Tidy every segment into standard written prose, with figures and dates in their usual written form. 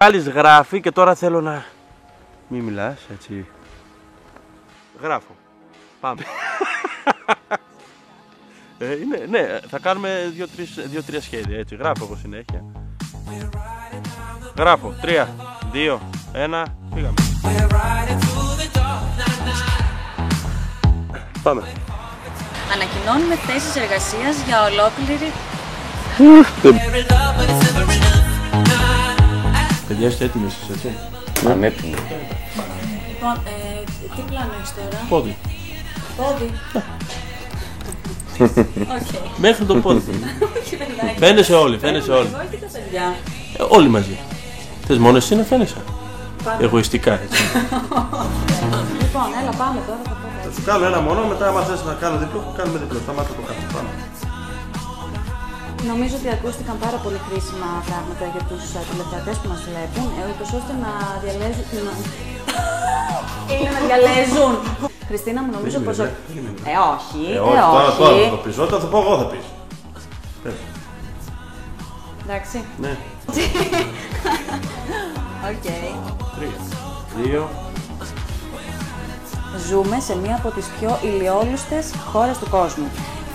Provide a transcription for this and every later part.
Άλλης γράφει και τώρα θέλω να... Μη μιλάς, έτσι. Γράφω. Πάμε. Ναι, θα κάνουμε 2-3 σχέδια, έτσι. Γράφω εγώ συνέχεια. Γράφω. 3, 2, 1, πήγαμε. Πάμε. Ανακοινώνουμε θέσεις εργασίας για ολόκληρη... Παιδιά, είστε έτοιμοι εσείς, έτσι? Ανέτοιμοι. Λοιπόν, τι πλάνο έχεις τώρα? Πόδι. Πόδι. Οκ. Μέχρι το πόδι. Φαίνεσαι όλοι, φαίνεσαι όλοι. Εγώ ή και τα παιδιά? Όλοι μαζί. Θες μόνο εσύ να φαίνεσαι? Εγωιστικά, έτσι. Λοιπόν, έλα πάμε τώρα, θα πω. Θα σου κάνω ένα μόνο, μετά άμα θες να κάνω διπλό, κάνουμε διπλό. Σταμάτα το κάτω, πάμε. Νομίζω ότι ακούστηκαν πάρα πολύ χρήσιμα πράγματα για τους τηλεθεατές που μας βλέπουν, ούτως ώστε να διαλέζουν... Είναι να διαλέζουν. Χριστίνα μου, νομίζω πως... όχι, Τώρα θα το πεις, όταν θα πω εγώ θα πεις. Εντάξει. Ναι. Οκ. 3, 2... Ζούμε σε μία από τις πιο ηλιόλουστες χώρες του κόσμου.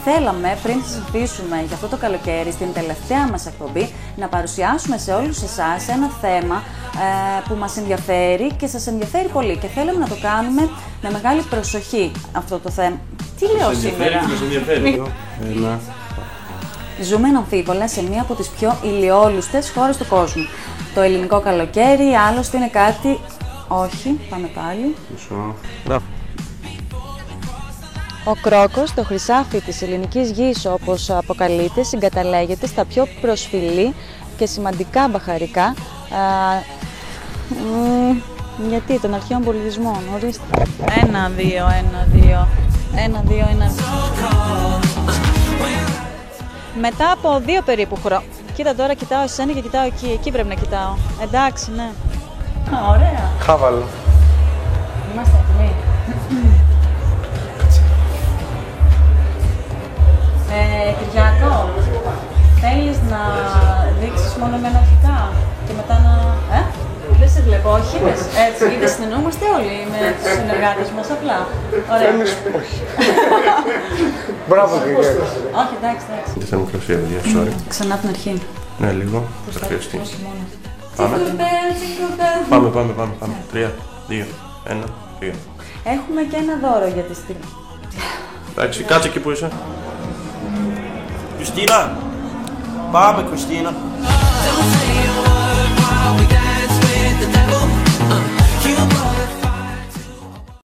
Θέλαμε, πριν συζητήσουμε για αυτό το καλοκαίρι, στην τελευταία μας εκπομπή, να παρουσιάσουμε σε όλους εσάς ένα θέμα που μας ενδιαφέρει και σας ενδιαφέρει πολύ. Και θέλουμε να το κάνουμε με μεγάλη προσοχή αυτό το θέμα. Τι λέω σήμερα? Μας ενδιαφέρει. Ζούμε αναμφίβολα σε μία από τις πιο ηλιόλουστες χώρες του κόσμου. Το ελληνικό καλοκαίρι, άλλωστε, είναι κάτι... Όχι, πάμε πάλι. Μισό. Γράφω. Ο κρόκος, το χρυσάφι της ελληνικής γης, όπως αποκαλείται, συγκαταλέγεται στα πιο προσφυλή και σημαντικά μπαχαρικά γιατί των αρχαίων πολιτισμών, ορίστε. 1-2. Μετά από 2 περίπου χρόνια. Κοίτα τώρα, κοιτάω εσένα και κοιτάω εκεί. Εκεί πρέπει να κοιτάω. Εντάξει, ναι. Ωραία. Χάβαλο. Είμαστε έτοιμοι. Κυριάκο, θέλεις να δείξεις μόνο εμένα αρχικά και μετά να... Δεν σε βλέπω, όχι είπες. Έτσι, είδες, συνεννοούμαστε όλοι με τους συνεργάτες μας, απλά. Ωραία. Όχι. Μπράβο, Κυριάκο. Όχι, εντάξει. Δεν θα μου κρασί, παιδιά, sorry. Ξανά από την αρχή. Ναι, λίγο, θα χρειαστεί. Όχι μόνο. Πάμε. 3, 2, 1, πήγα. Έχουμε και ένα δώρο για τη στιγμή. Εντάξει, κάτσε εκεί που είσαι. Κριστίνα! Πάμε, Κριστίνα!